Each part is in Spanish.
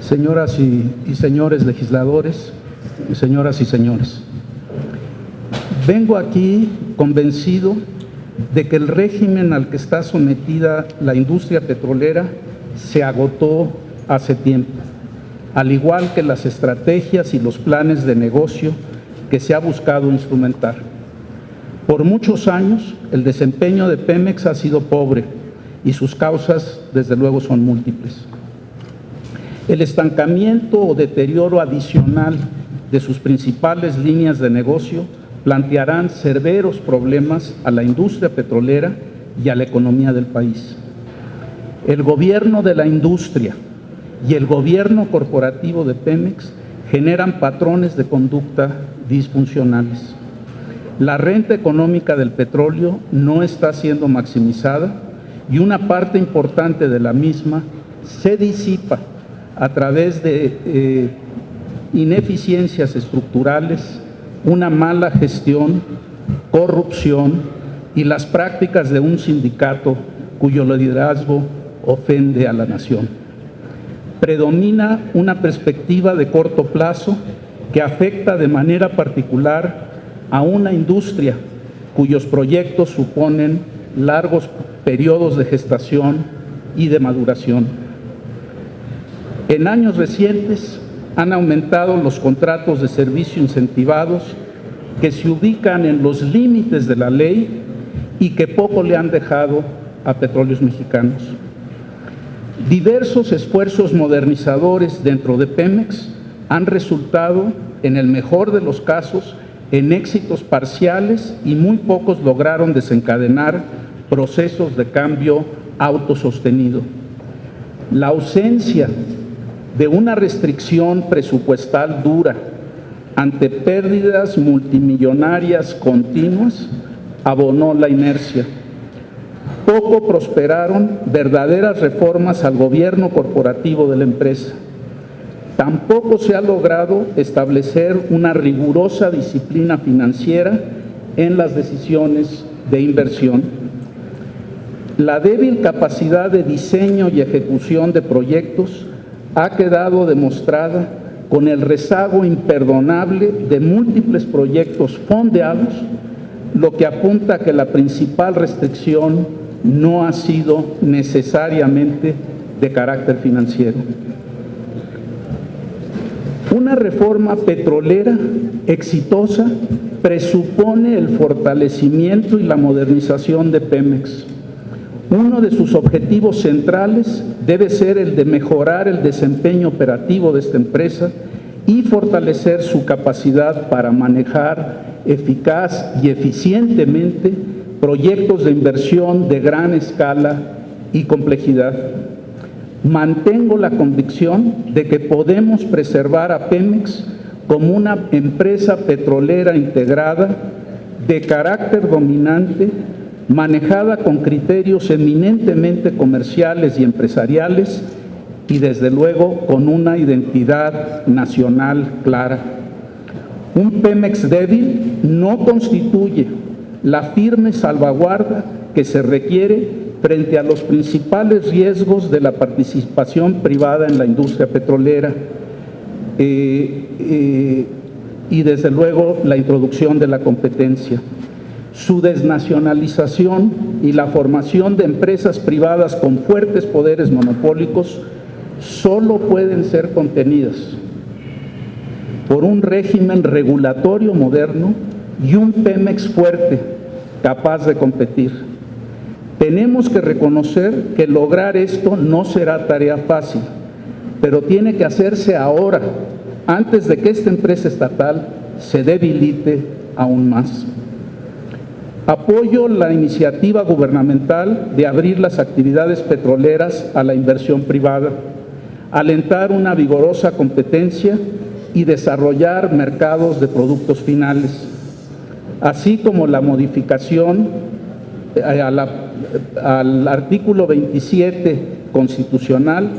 Señoras y señores legisladores, señoras y señores, vengo aquí convencido de que el régimen al que está sometida la industria petrolera se agotó hace tiempo, al igual que las estrategias y los planes de negocio que se ha buscado instrumentar. Por muchos años, el desempeño de Pemex ha sido pobre y sus causas, desde luego, son múltiples. El estancamiento o deterioro adicional de sus principales líneas de negocio plantearán severos problemas a la industria petrolera y a la economía del país. El gobierno de la industria y el gobierno corporativo de Pemex generan patrones de conducta disfuncionales. La renta económica del petróleo no está siendo maximizada y una parte importante de la misma se disipa a través de ineficiencias estructurales, una mala gestión, corrupción y las prácticas de un sindicato cuyo liderazgo ofende a la nación. Predomina una perspectiva de corto plazo que afecta de manera particular a una industria cuyos proyectos suponen largos periodos de gestación y de maduración. En años recientes han aumentado los contratos de servicio incentivados que se ubican en los límites de la ley y que poco le han dejado a Petróleos Mexicanos. Diversos esfuerzos modernizadores dentro de Pemex han resultado, en el mejor de los casos, en éxitos parciales y muy pocos lograron desencadenar procesos de cambio autosostenido. La ausencia de una restricción presupuestal dura ante pérdidas multimillonarias continuas abonó la inercia. Poco prosperaron verdaderas reformas al gobierno corporativo de la empresa. Tampoco se ha logrado establecer una rigurosa disciplina financiera en las decisiones de inversión. La débil capacidad de diseño y ejecución de proyectos ha quedado demostrada con el rezago imperdonable de múltiples proyectos fondeados, lo que apunta a que la principal restricción no ha sido necesariamente de carácter financiero. Una reforma petrolera exitosa presupone el fortalecimiento y la modernización de Pemex. Uno de sus objetivos centrales debe ser el de mejorar el desempeño operativo de esta empresa y fortalecer su capacidad para manejar eficaz y eficientemente proyectos de inversión de gran escala y complejidad. Mantengo la convicción de que podemos preservar a Pemex como una empresa petrolera integrada de carácter dominante, manejada con criterios eminentemente comerciales y empresariales y desde luego con una identidad nacional clara. Un Pemex débil no constituye la firme salvaguarda que se requiere frente a los principales riesgos de la participación privada en la industria petrolera y desde luego la introducción de la competencia. Su desnacionalización y la formación de empresas privadas con fuertes poderes monopólicos solo pueden ser contenidas por un régimen regulatorio moderno y un Pemex fuerte, capaz de competir. Tenemos que reconocer que lograr esto no será tarea fácil, pero tiene que hacerse ahora, antes de que esta empresa estatal se debilite aún más. Apoyo la iniciativa gubernamental de abrir las actividades petroleras a la inversión privada, alentar una vigorosa competencia y desarrollar mercados de productos finales, así como la modificación al artículo 27 constitucional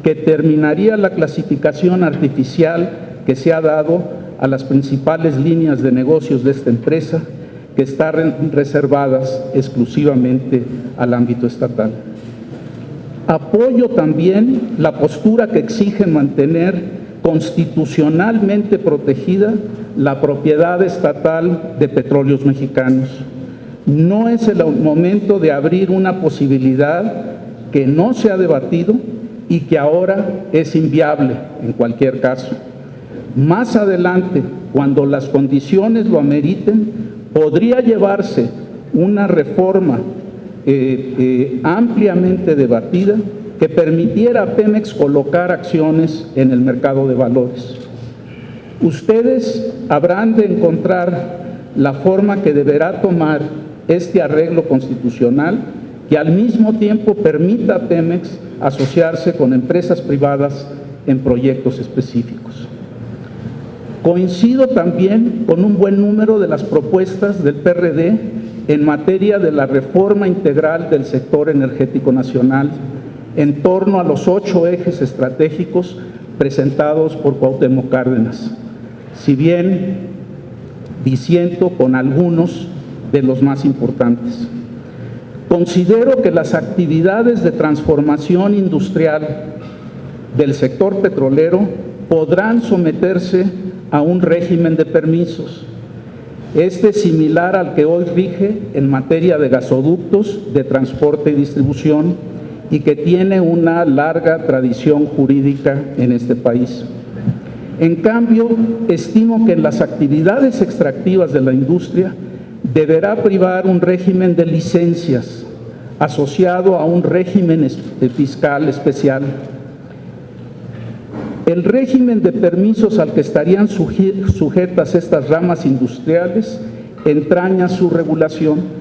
que terminaría la clasificación artificial que se ha dado a las principales líneas de negocios de esta empresa, que están reservadas exclusivamente al ámbito estatal. Apoyo también la postura que exige mantener constitucionalmente protegida la propiedad estatal de Petróleos Mexicanos. No es el momento de abrir una posibilidad que no se ha debatido y que ahora es inviable en cualquier caso. Más adelante, cuando las condiciones lo ameriten, podría llevarse una reforma ampliamente debatida que permitiera a Pemex colocar acciones en el mercado de valores. Ustedes habrán de encontrar la forma que deberá tomar este arreglo constitucional que al mismo tiempo permita a Pemex asociarse con empresas privadas en proyectos específicos. Coincido también con un buen número de las propuestas del PRD en materia de la reforma integral del sector energético nacional en torno a los 8 ejes estratégicos presentados por Cuauhtémoc Cárdenas, si bien disiento con algunos de los más importantes. Considero que las actividades de transformación industrial del sector petrolero podrán someterse a un régimen de permisos. Este es similar al que hoy rige en materia de gasoductos, de transporte y distribución, y que tiene una larga tradición jurídica en este país. En cambio, estimo que en las actividades extractivas de la industria deberá privar un régimen de licencias asociado a un régimen fiscal especial. El régimen de permisos al que estarían sujetas estas ramas industriales entraña su regulación.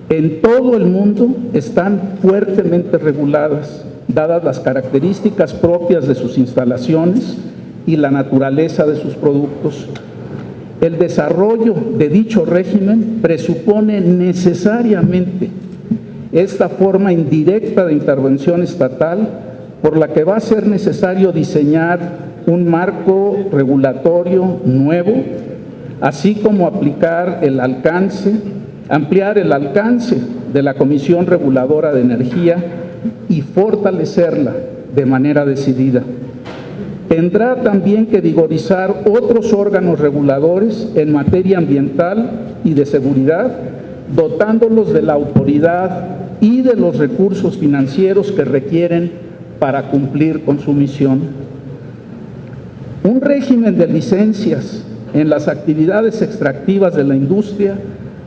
En todo el mundo están fuertemente reguladas, dadas las características propias de sus instalaciones y la naturaleza de sus productos. El desarrollo de dicho régimen presupone necesariamente esta forma indirecta de intervención estatal, por la que va a ser necesario diseñar un marco regulatorio nuevo, así como ampliar el alcance de la Comisión Reguladora de Energía y fortalecerla de manera decidida. Tendrá también que vigorizar otros órganos reguladores en materia ambiental y de seguridad, dotándolos de la autoridad y de los recursos financieros que requieren para cumplir con su misión. Un régimen de licencias en las actividades extractivas de la industria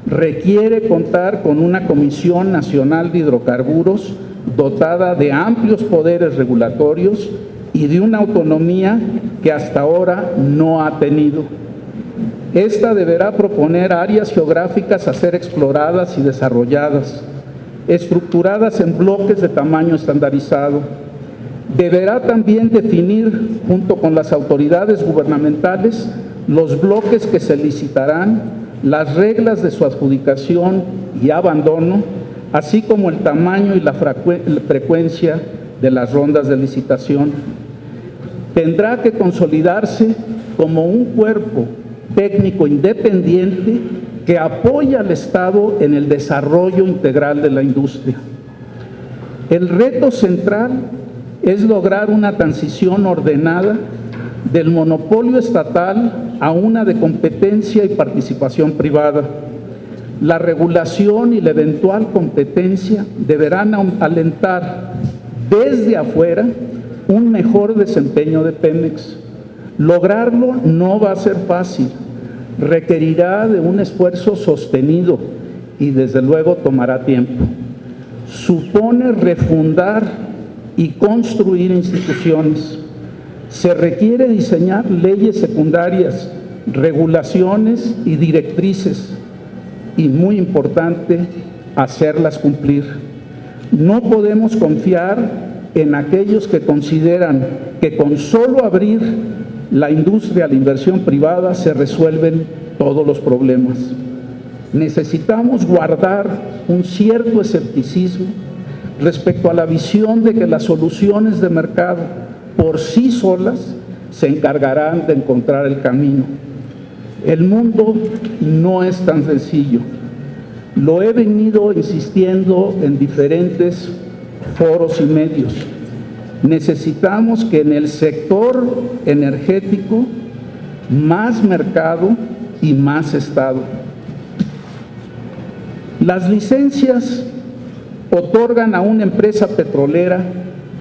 requiere contar con una Comisión Nacional de Hidrocarburos dotada de amplios poderes regulatorios y de una autonomía que hasta ahora no ha tenido. Esta deberá proponer áreas geográficas a ser exploradas y desarrolladas, estructuradas en bloques de tamaño estandarizado. Deberá también definir, junto con las autoridades gubernamentales, los bloques que se licitarán, las reglas de su adjudicación y abandono, así como el tamaño y la frecuencia de las rondas de licitación. Tendrá que consolidarse como un cuerpo técnico independiente que apoya al Estado en el desarrollo integral de la industria. El reto central es lograr una transición ordenada del monopolio estatal a una de competencia y participación privada. La regulación y la eventual competencia deberán alentar desde afuera un mejor desempeño de Pemex. Lograrlo no va a ser fácil, requerirá de un esfuerzo sostenido y desde luego tomará tiempo. Supone refundar y construir instituciones. Se requiere diseñar leyes secundarias, regulaciones y directrices, y muy importante, hacerlas cumplir. No podemos confiar en aquellos que consideran que con solo abrir la industria a la inversión privada se resuelven todos los problemas. Necesitamos guardar un cierto escepticismo respecto a la visión de que las soluciones de mercado por sí solas se encargarán de encontrar el camino. El mundo no es tan sencillo. Lo he venido insistiendo en diferentes foros y medios. Necesitamos que en el sector energético más mercado y más Estado. Las licencias otorgan a una empresa petrolera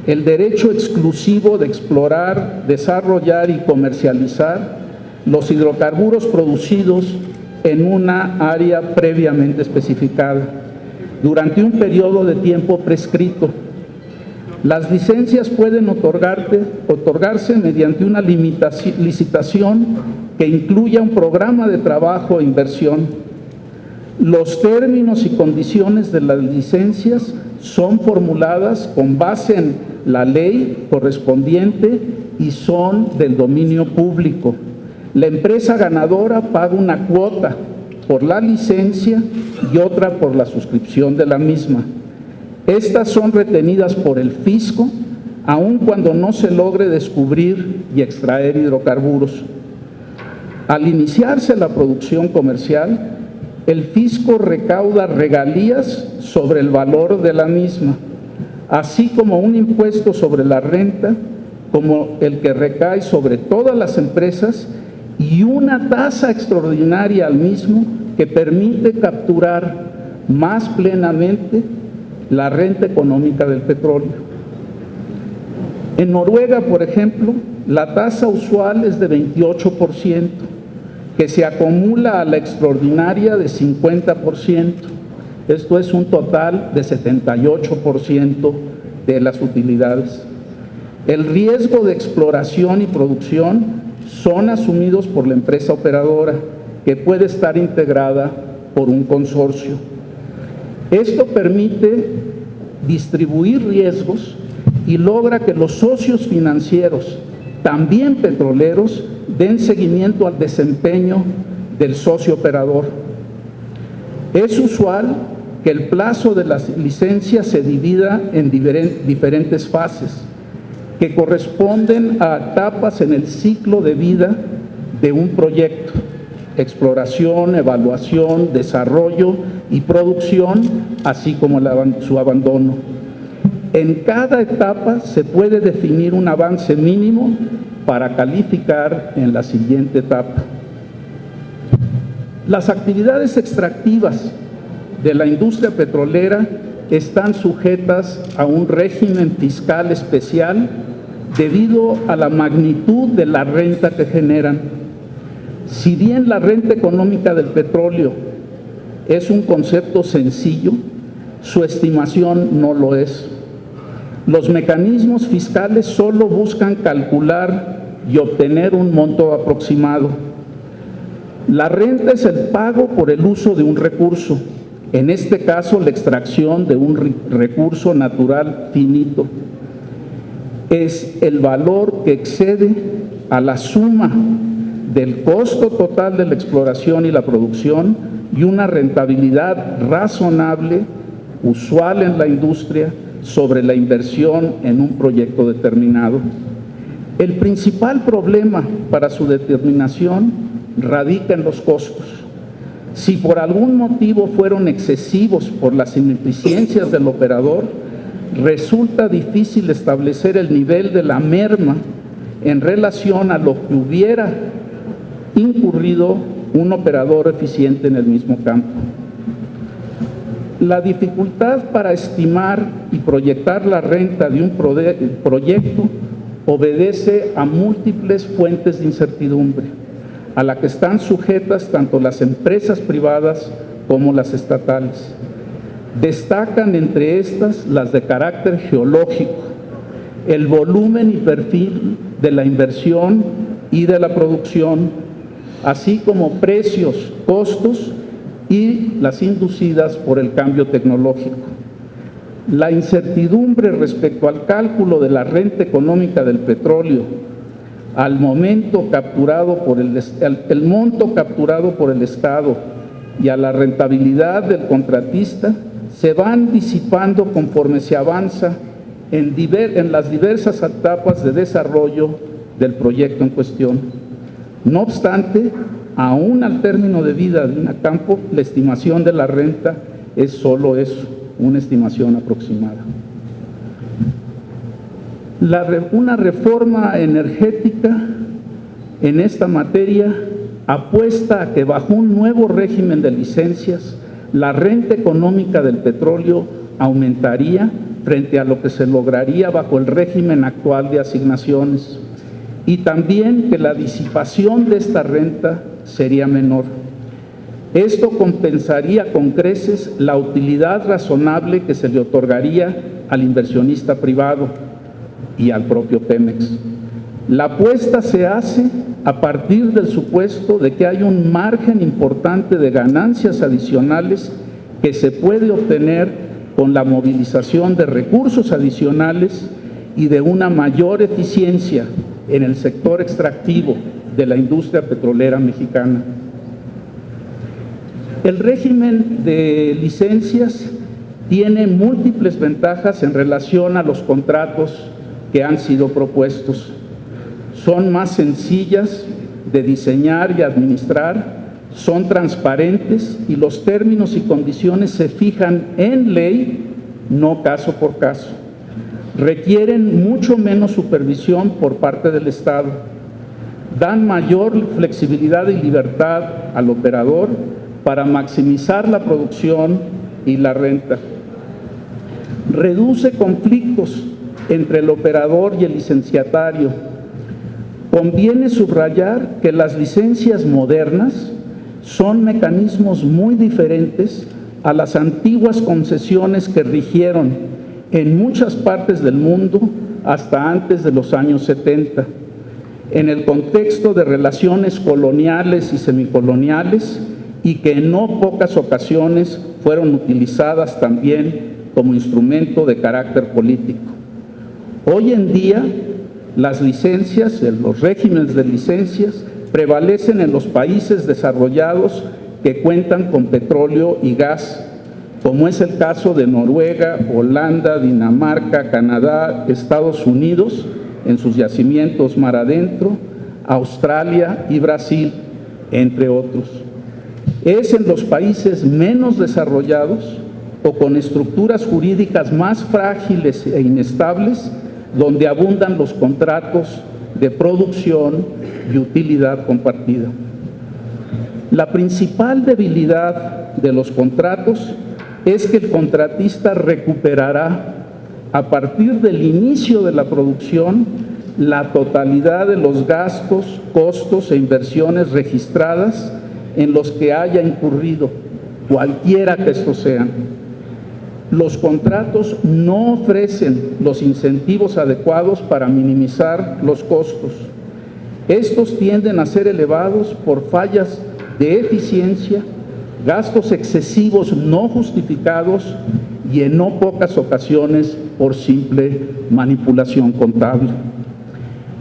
el derecho exclusivo de explorar, desarrollar y comercializar los hidrocarburos producidos en una área previamente especificada, durante un periodo de tiempo prescrito. Las licencias pueden otorgarse mediante una licitación que incluya un programa de trabajo e inversión. Los términos y condiciones de las licencias son formuladas con base en la ley correspondiente y son del dominio público. La empresa ganadora paga una cuota por la licencia y otra por la suscripción de la misma. Estas son retenidas por el fisco, aun cuando no se logre descubrir y extraer hidrocarburos. Al iniciarse la producción comercial, el fisco recauda regalías sobre el valor de la misma, así como un impuesto sobre la renta, como el que recae sobre todas las empresas, y una tasa extraordinaria al mismo que permite capturar más plenamente la renta económica del petróleo. En Noruega, por ejemplo, la tasa usual es de 28%, que se acumula a la extraordinaria de 50%. Esto es un total de 78% de las utilidades. El riesgo de exploración y producción son asumidos por la empresa operadora, que puede estar integrada por un consorcio. Esto permite distribuir riesgos y logra que los socios financieros, también petroleros, den seguimiento al desempeño del socio operador. Es usual que el plazo de las licencias se divida en diferentes fases, que corresponden a etapas en el ciclo de vida de un proyecto: exploración, evaluación, desarrollo y producción, así como su abandono. En cada etapa se puede definir un avance mínimo para calificar en la siguiente etapa. Las actividades extractivas de la industria petrolera están sujetas a un régimen fiscal especial debido a la magnitud de la renta que generan. Si bien la renta económica del petróleo es un concepto sencillo, su estimación no lo es. Los mecanismos fiscales solo buscan calcular y obtener un monto aproximado. La renta es el pago por el uso de un recurso, en este caso la extracción de un recurso natural finito. Es el valor que excede a la suma del costo total de la exploración y la producción y una rentabilidad razonable, usual en la industria, sobre la inversión en un proyecto determinado. El principal problema para su determinación radica en los costos. Si por algún motivo fueron excesivos por las ineficiencias del operador, resulta difícil establecer el nivel de la merma en relación a lo que hubiera incurrido un operador eficiente en el mismo campo. La dificultad para estimar y proyectar la renta de un proyecto obedece a múltiples fuentes de incertidumbre, a la que están sujetas tanto las empresas privadas como las estatales. Destacan entre estas las de carácter geológico, el volumen y perfil de la inversión y de la producción, así como precios, costos y las inducidas por el cambio tecnológico. La incertidumbre respecto al cálculo de la renta económica del petróleo, al momento capturado por el monto capturado por el Estado y a la rentabilidad del contratista, se van disipando conforme se avanza en las diversas etapas de desarrollo del proyecto en cuestión. No obstante, aún al término de vida de un campo, la estimación de la renta es solo eso, una estimación aproximada. Una reforma energética en esta materia apuesta a que bajo un nuevo régimen de licencias, la renta económica del petróleo aumentaría frente a lo que se lograría bajo el régimen actual de asignaciones, y también que la disipación de esta renta sería menor. Esto compensaría con creces la utilidad razonable que se le otorgaría al inversionista privado y al propio Pemex. La apuesta se hace a partir del supuesto de que hay un margen importante de ganancias adicionales que se puede obtener con la movilización de recursos adicionales y de una mayor eficiencia en el sector extractivo de la industria petrolera mexicana. El régimen de licencias tiene múltiples ventajas en relación a los contratos que han sido propuestos. Son más sencillas de diseñar y administrar, son transparentes y los términos y condiciones se fijan en ley, no caso por caso. Requieren mucho menos supervisión por parte del Estado. Dan mayor flexibilidad y libertad al operador para maximizar la producción y la renta. Reduce conflictos entre el operador y el licenciatario. Conviene subrayar que las licencias modernas son mecanismos muy diferentes a las antiguas concesiones que rigieron en muchas partes del mundo hasta antes de los años 70, en el contexto de relaciones coloniales y semicoloniales, y que en no pocas ocasiones fueron utilizadas también como instrumento de carácter político. Hoy en día, las licencias, los regímenes de licencias, prevalecen en los países desarrollados que cuentan con petróleo y gas, como es el caso de Noruega, Holanda, Dinamarca, Canadá, Estados Unidos, en sus yacimientos mar adentro, Australia y Brasil, entre otros. Es en los países menos desarrollados o con estructuras jurídicas más frágiles e inestables donde abundan los contratos de producción y utilidad compartida. La principal debilidad de los contratos es que el contratista recuperará a partir del inicio de la producción la totalidad de los gastos, costos e inversiones registradas en los que haya incurrido, cualquiera que estos sean. Los contratos no ofrecen los incentivos adecuados para minimizar los costos. Estos tienden a ser elevados por fallas de eficiencia, gastos excesivos no justificados y en no pocas ocasiones por simple manipulación contable.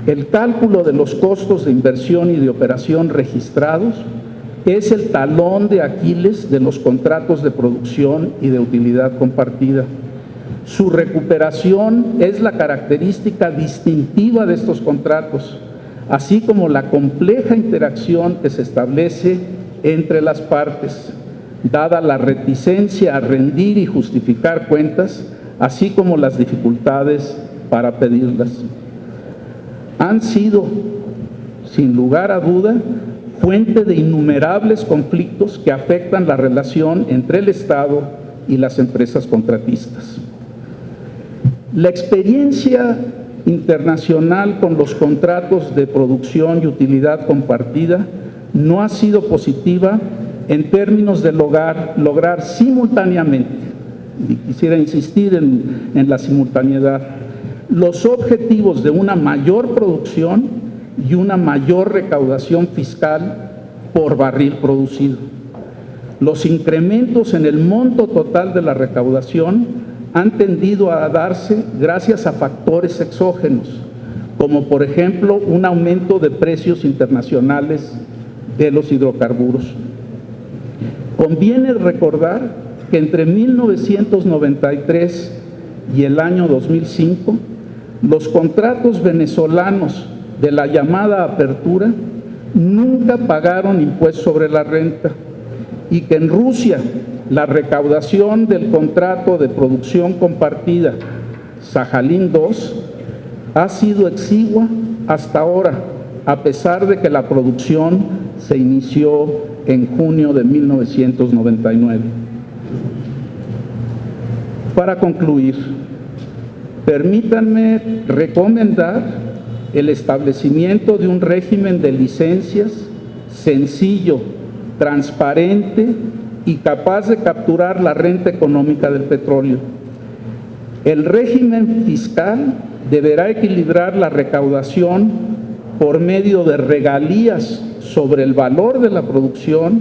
El cálculo de los costos de inversión y de operación registrados es el talón de Aquiles de los contratos de producción y de utilidad compartida. Su recuperación es la característica distintiva de estos contratos, así como la compleja interacción que se establece entre las partes, dada la reticencia a rendir y justificar cuentas, así como las dificultades para pedirlas. Han sido, sin lugar a duda, fuente de innumerables conflictos que afectan la relación entre el Estado y las empresas contratistas. La experiencia internacional con los contratos de producción y utilidad compartida no ha sido positiva en términos de lograr simultáneamente, y quisiera insistir en la simultaneidad, los objetivos de una mayor producción y una mayor recaudación fiscal por barril producido. Los incrementos en el monto total de la recaudación han tendido a darse gracias a factores exógenos, como por ejemplo un aumento de precios internacionales de los hidrocarburos. Conviene recordar que entre 1993 y el año 2005, los contratos venezolanos de la llamada apertura nunca pagaron impuesto sobre la renta, y que en Rusia la recaudación del contrato de producción compartida Sajalín 2 ha sido exigua hasta ahora, a pesar de que la producción se inició en junio de 1999. Para concluir, permítanme recomendar el establecimiento de un régimen de licencias sencillo, transparente y capaz de capturar la renta económica del petróleo. El régimen fiscal deberá equilibrar la recaudación por medio de regalías sobre el valor de la producción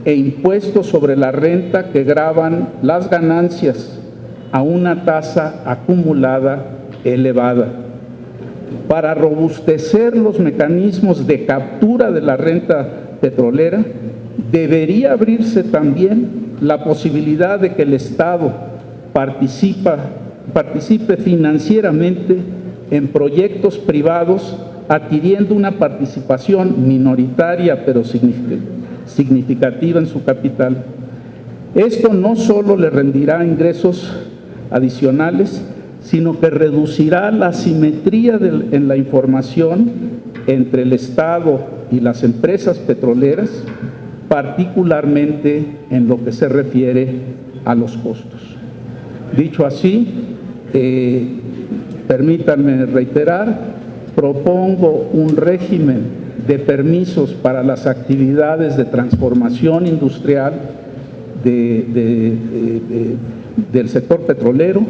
e impuestos sobre la renta que gravan las ganancias a una tasa acumulada elevada. Para robustecer los mecanismos de captura de la renta petrolera, debería abrirse también la posibilidad de que el Estado participe financieramente en proyectos privados, adquiriendo una participación minoritaria pero significativa en su capital. Esto no solo le rendirá ingresos adicionales, sino que reducirá la asimetría en la información entre el Estado y las empresas petroleras, particularmente en lo que se refiere a los costos. Dicho así, permítanme reiterar, propongo un régimen de permisos para las actividades de transformación industrial del sector petrolero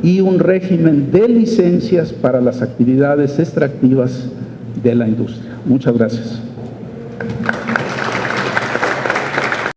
y un régimen de licencias para las actividades extractivas de la industria. Muchas gracias.